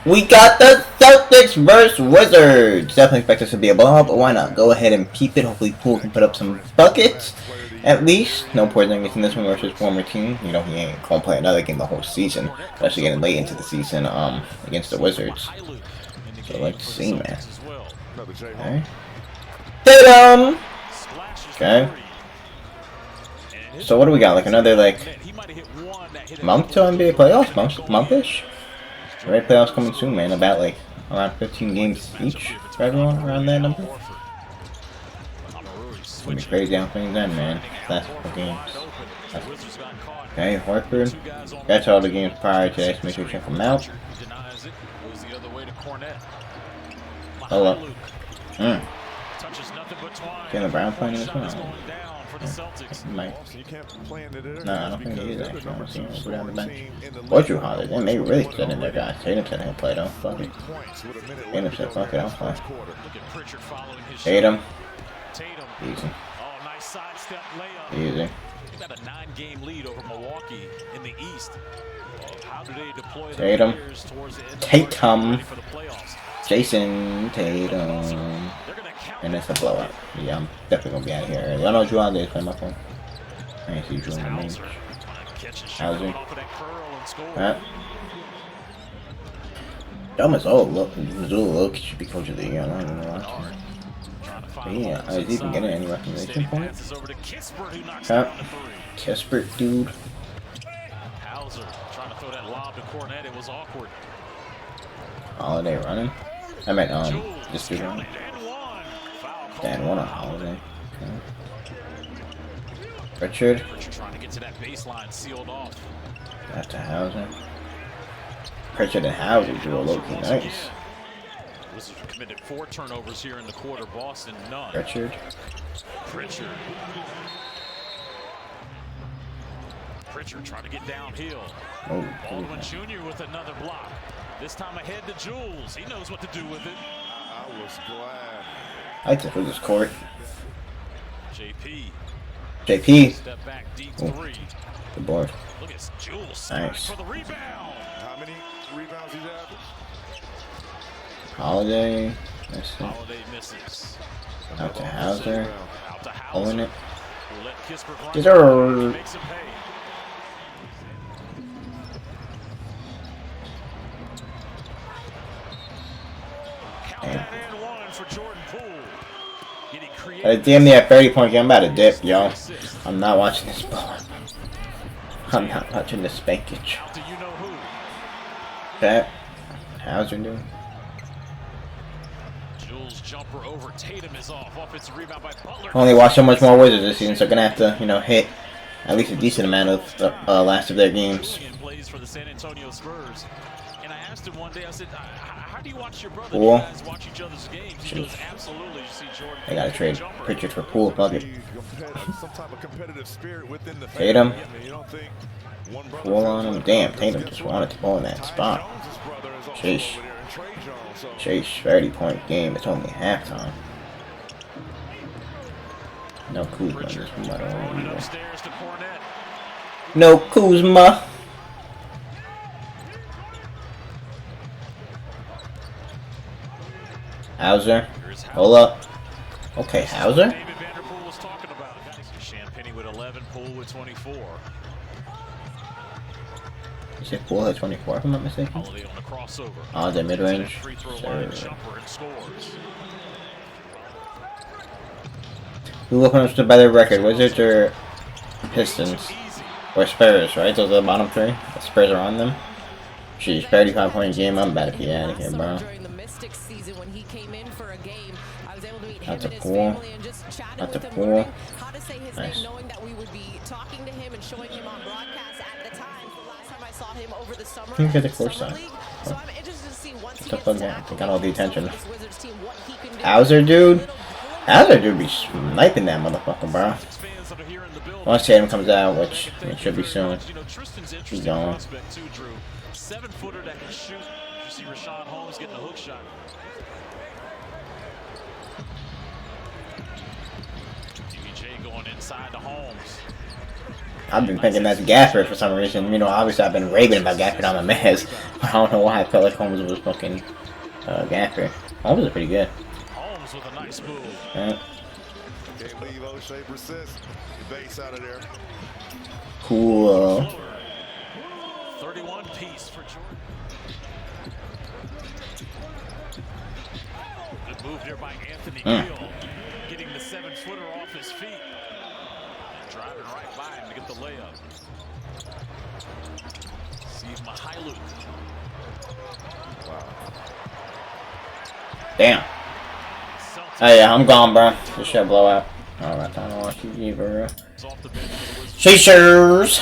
We got the Celtics versus Wizards. Definitely expect this to be a blowout, but why not? Go ahead and peep it. Hopefully Poole can put up some buckets. At least. No Porzingis in this one versus former team. You know, he ain't gonna play another game the whole season. Especially getting late into the season against the Wizards. So let's see, man. Okay. Tatum! Okay. So what do we got? Like another month till NBA playoffs? Monthish? Right, playoffs coming soon, man. About like around 15 games each for everyone around that number. It's gonna be crazy how things then, man. Last couple games. Okay, Horford. That's all the games prior to this. Make sure you check them out. Hold up. Jaylen Brown playing in this one? Might. No, I don't think he is actually. I'm seeing him go down the bench. Or Drew Holiday. They may really sit in there, guys. Tatum said he'll play though. Fuck it. Tatum said, fuck it, I'll play. Tatum. Easy. Easy. Got a 9-game lead over Milwaukee in the East. How do they deploy Tatum. Tatum. Jason Tatum. And it's a blowout. Yeah, I'm definitely gonna be out of here early. I know Drew Holiday is playing my phone. I ain't see Drew in the main. Housing. Alright. Dumb as all. Missoula Loki should be coach of the year. I don't even know why. But yeah, is he even getting any recognition points? Huh? Kispert, dude. Hauser trying to throw that lob to Cornet. It was awkward. Holiday running? I meant, this dude running. Dan one on Holiday. Okay. Richard. Trying to get to that baseline sealed off. Back to Hauser. Pritchard and Hauser do a low-key nice. Wizards committed 4 turnovers here in the quarter. Boston none. Pritchard. Pritchard trying to get downhill. Oh, Baldwin Jr. with another block. This time ahead to Jules. He knows what to do with it. I was glad. I like to fill this court. JP. Step back deep 3. Good board. Look at Jules. Nice. For the rebound. How many rebounds he's averaged? Holiday. Holiday misses. Out to Hauser. Pulling it. We'll let Kispert Deserve. makes him pay. Damn near 30-point game. I'm about to dip, yo. I'm not watching this ball. I'm not watching this spankage. Okay. How's it doing? Jules jumper over Tatum is off. Offensive rebound by Butler. Only watch so much more Wizards this season, so gonna have to, you know, hit at least a decent amount of the last of their games. Plays for the San Antonio Spurs. And I asked him one day, I said, how do you watch your brother? Cool. You guys watch each other's games? He goes, absolutely. You see Jordan. They gotta trade Pritchard for Poole. Bucket. Tatum. Poole on him. Damn, Tatum just wanted to ball in that spot. Sheesh. Sheesh. 30-point game. It's only halftime. No Kuzma in this one, by the way. No Kuzma. Hauser. Hold up. Okay, Hauser. Champagne with 11, Poole with 24. You said Poole had 24, if I'm not mistaken. Oh, the mid-range. Sure. Who will finish the better record, Wizards or Pistons? Or Spurs, right? Those are the bottom 3. The Spurs are on them. Jeez, 35-point game. I'm about to be out of here, bro. That's a Poole. That's a Poole. Nice. Can you get the court side? Oh. They got all the attention. Hauser, dude. Hauser, dude, be sniping that motherfucker, bro. Once Tatum comes out, which it should be soon, he's going. 7-footer that can shoot. You see Rashawn Holmes getting a hook shot. DBJ going inside to Holmes. I've been thinking that's Gafford for some reason. You know, obviously I've been raving about Gafford on my mess. I don't know why I felt like Holmes was fucking Gafford. Holmes is pretty good. Holmes with a nice move. Yeah. Can't leave O'Shea persist. Base out of there. Cool. 31 piece for Jordan. Good move there by Anthony Gill. Getting the 7-footer off his feet. Driving right by him to get the layup. Steve Mahailu. Wow. Damn. Oh yeah, I'm gone, bro. This shit blow out. Alright, time to watch you, bro. Off the bench for the Wizards. Chasers!